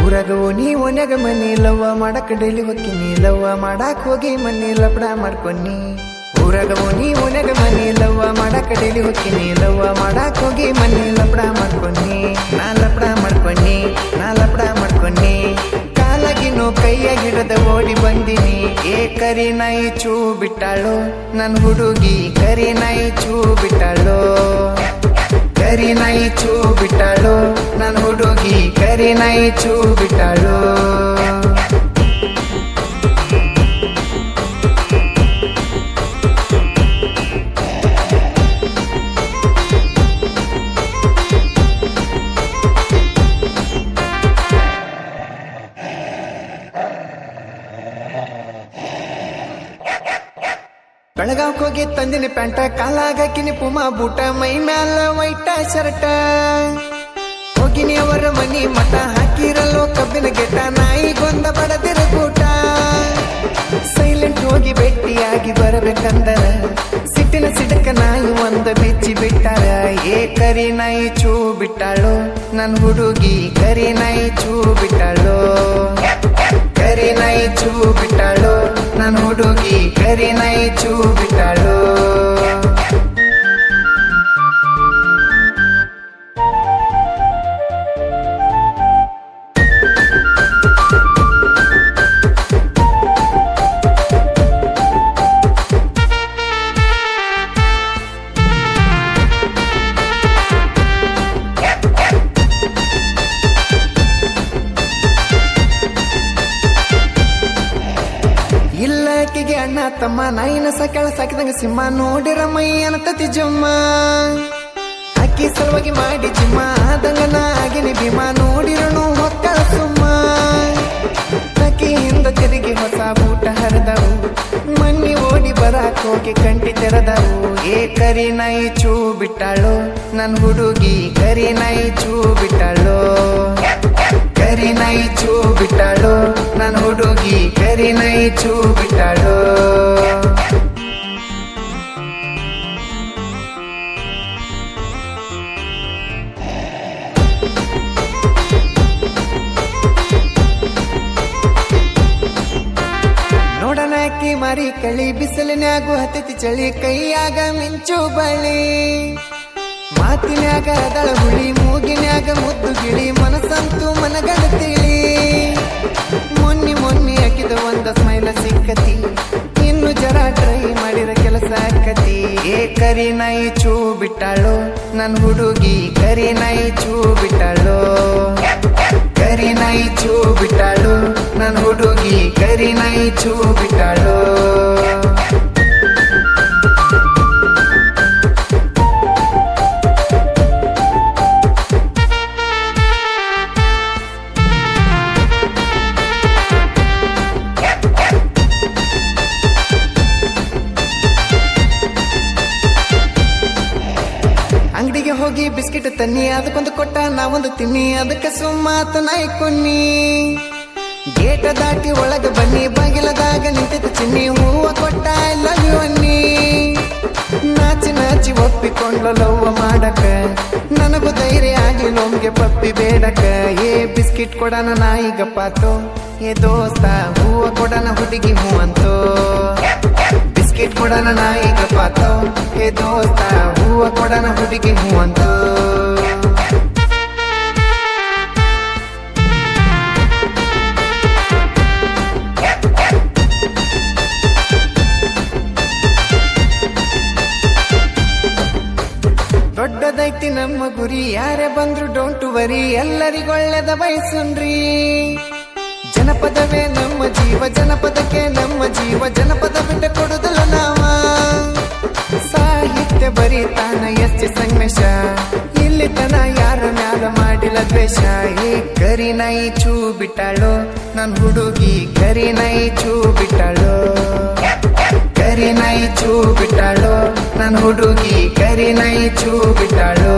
ಊರಾಗವು ನೀ ಒನ್ಯಾಗ ಮನಿ ಲವ್ವ ಮಾಡಕ್ ಡೈಲಿ ಹೊಕ್ಕಿನಿ ಲವ್ವ ಮಾಡಕ್ ಹೋಗಿ ಮನಿ ಲಪಡ ಮಾಡ್ಕೊನಿ ಊರಾಗವು ನೀ ಒನ್ಯಾಗ ಮನಿ ಲವ್ವ ಮಾಡಕ್ ಡೈಲಿ ಹೊಕ್ಕಿನಿ ಲವ್ವ ಮಾಡಕ್ ಹೋಗಿ ಮನಿ ಲಪಡ ಮಾಡ್ಕೊನಿ ನಾ ಲಪಡ ಮಾಡ್ಕೊನಿ ಕಾಲಾಗಿನೋ ಕೈಯಾಗಿಡದ ಓಡಿ ಬಂದಿನಿ ಏ ಕರಿ ನಾಯಿ ಚೂ ಬಿಟ್ಟಾಳು ನನ್ ಹುಡುಗಿ ಕರಿ ನಾಯಿ ಚೂ ಬಿಟ್ಟಾಳು ಕರಿ ನಾಯಿ ಚೂ ಬಿಟ್ಟಾಳು ನನ್ ಹುಡುಗಿ ಕರಿ ನಾಯಿ ಚೂ ಬಿಟ್ಟಾಳು ಬೆಳಗಾವ್ಕ್ ಹೋಗಿ ತಂದಿನಿ ಪ್ಯಾಂಟ ಕಾಲಾಗಾಕಿನಿ ಪುಮಾ ಬೂಟ ಮೈ ಮ್ಯಾಲ ವೈಟ ಶರ್ಟ ಹೋಗಿನಿ ಅವರ ಮನಿ ಮಠ ಹಾಕಿರಲ್ಲೋ ಕಬ್ಬಿನ ಗೆಟ್ಟ ನಾಯಿಗೊಂದ ಬಡದಿರ ಕೂಟ ಸೈಲೆಂಟ್ ಹೋಗಿ ಭೇಟಿಯಾಗಿ ಬರಬೇಕಂದರ ಸಿಟ್ಟಿನ ಸಿಡಕ ನಾಯಿ ಒಂದ ಬಿಚ್ಚಿ ಬಿಟ್ಟಾರ ಏ ಕರಿ ನಾಯಿ ಚೂ ಬಿಟ್ಟಾಳು ನನ್ ಹುಡುಗಿ ಕರಿ ನಾಯಿ ಚೂ ಬಿಟ್ಟಾಳು ಕರಿ ನಾಯಿ ಚೂ ಬಿಟ್ಟಾಳು ನನ್ ಹುಡುಗಿ ಕರಿ ನಾಯಿ ಚೂ ಬಿಟ್ಟಾಳು ಇಲ್ಲಾಕಿಗೆ ಅಣ್ಣ ತಮ್ಮ ನಾಯಿನ ಸಾಕ್ಯಾಳ ಸಾಕಿದಂಗ ಸಿಂಹ ನೋಡಿರ ಮೈ ಅನತತಿ ಜಮ್ಮ ಅಕ್ಕಿ ಸಲುವಾಗಿ ಮಾಡಿ ಜಿಮ್ಮ ಆದಂಗ ನಾ ಆಗಿನಿ ಭೀಮ ನೋಡಿರನು ಹೊಕ್ಕಳ ಸುಮ್ಮ ಅಕ್ಕಿ ಹಿಂದ ತಿರುಗಿ ಹೊಸ ಬೂಟ ಹರಿದವು ಮಣ್ಣಿ ಓಡಿ ಬರಾಕ್ ಹೋಗಿ ಕಂಟಿ ತೆರೆದವು ಏ ಕರಿ ನಾಯಿ ಚೂ ಬಿಟ್ಟಾಳು ನನ್ ಹುಡುಗಿ ಕರಿ ನಾಯಿ ಚೂ ಬಿಟ್ಟಾಳು ಕರಿ ನಾಯಿ ಚೂ ಬಿಟ್ಟಾಳು ನನ್ ಹುಡುಗಿ ಕರಿ ನಾಯಿ ಚೂ ಬಿಟ್ಟಾಳು ನೋಡನಾಕಿ ಮಾರಿ ಕಳಿ ಬಿಸಿಲಿನ್ಯಾಗು ಹತ್ತತಿ ಚಳಿ ಕೈಯಾಗ ಮಿಂಚು ಬಳಿ ಮಾತಿನ್ಯಾಗ ಅದಳ ಹುಳಿ ಮೂಗಿನ್ಯಾಗ ಮುದ್ದು ಗಿಳಿ ಮನಸ್ಸಂತೂ ಮನಗಡ ತಿಳಿ ಮೊನ್ನೆ ಹಾಕಿದ ಒಂದ ಸ್ಮೈಲ ಸಿಕ್ಕತಿ ಇನ್ನು ಜರ ಟ್ರೈ ಮಾಡಿರ ಕೆಲಸ ಆಕತಿ ಏ ಕರಿ ನಾಯಿ ಚೂ ಬಿಟ್ಟಾಳು ನನ್ ಹುಡುಗಿ ಕರಿ ನಾಯಿ ಚೂ ಬಿಟ್ಟಾಳು ಕರಿ ನಾಯಿ ಚೂ ಬಿಟ್ಟಾಳು ನನ್ ಹುಡುಗಿ ಕರಿ ನಾಯಿ ಚೂ ಬಿಟ್ಟಾಳು ಅಂಗಡಿಗೆ ಹೋಗಿ ಬಿಸ್ಕಿಟ್ ತನ್ನಿ ಅದಕ್ಕೊಂದು ಕೊಟ್ಟ ನಾವೊಂದು ತಿನ್ನಿ ಅದಕ್ಕೆ ಸುಮ್ಮಾತ ನಾಯಿ ಕೊನ್ನಿ ಗೇಟ ದಾಟಿ ಒಳಗ ಬನ್ನಿ ಬಾಗಿಲದಾಗ ನಿಂತಿತ್ತು ಚಿನ್ನಿ ಹೂವ ಕೊಟ್ಟ ಲವ್ ಯು ಅನ್ನಿ ನಾಚಿ ಒಪ್ಪಿಕೊಂಡ್ಲು ಲವ್ವ ಮಾಡಕ ನನಗೂ ಧೈರ್ಯ ಆಗಿ ಲೋಮ್ಗೆ ಪಪ್ಪಿ ಬೇಡಕ ಏ ಬಿಸ್ಕಿಟ್ ಕೊಡನ ನಾಯಿ ಗಪ್ಪಾತು ಏ ದೋಸ್ತ ಹೂವ ಕೊಡನ ಹುಡುಗಿ ಹೂ ಅಂತೋ ಬಿಸ್ಕಿಟ್ ಕೊಡನ ನಾಯಿ ಗಪ್ಪಾತು ಏ ದೋಸ್ತ ಹೂವ ಕೊಡನ ಹುಡುಗಿ ಹೂ ಅಂತೋ ದೊಡ್ಡದೈತಿ ನಮ್ಮ ಗುರಿ ಯಾರೇ ಬಂದ್ರು ಡೋಂಟ್ ವರಿ ಎಲ್ಲರಿಗೊಳ್ಳೆದ ಬಯಸುನ್ರಿ ಜನಪದವೇ ನಮ್ಮ ಜೀವ ಜನಪದಕ್ಕೆ ನಮ್ಮ ಜೀವ ಜನಪದ ಬಿಟ್ಟ ಕೊಡುದಲ್ಲ ನಾವ ಸಾಹಿತ್ಯ ಬರೀತಾನ ಎಸ್ ಸಂಗಮೇಶ ಇಲ್ಲಿ ತನ ಯಾರ ಮ್ಯಾಲ ಮಾಡಿಲ್ಲ ದ್ವೇಷ ಏ ಕರಿ ನಾಯಿ ಚೂ ಬಿಟ್ಟಾಳು ನನ್ ಹುಡುಗಿ ಕರಿ ನಾಯಿ ಚೂ ಬಿಟ್ಟಾಳು ಕರಿ ನಾಯಿ ಚೂ ಬಿಟ್ಟಾಳು ನನ್ ಹುಡುಗಿ ಕರಿ ನಾಯಿ ಚೂ ಬಿಟ್ಟಾಳು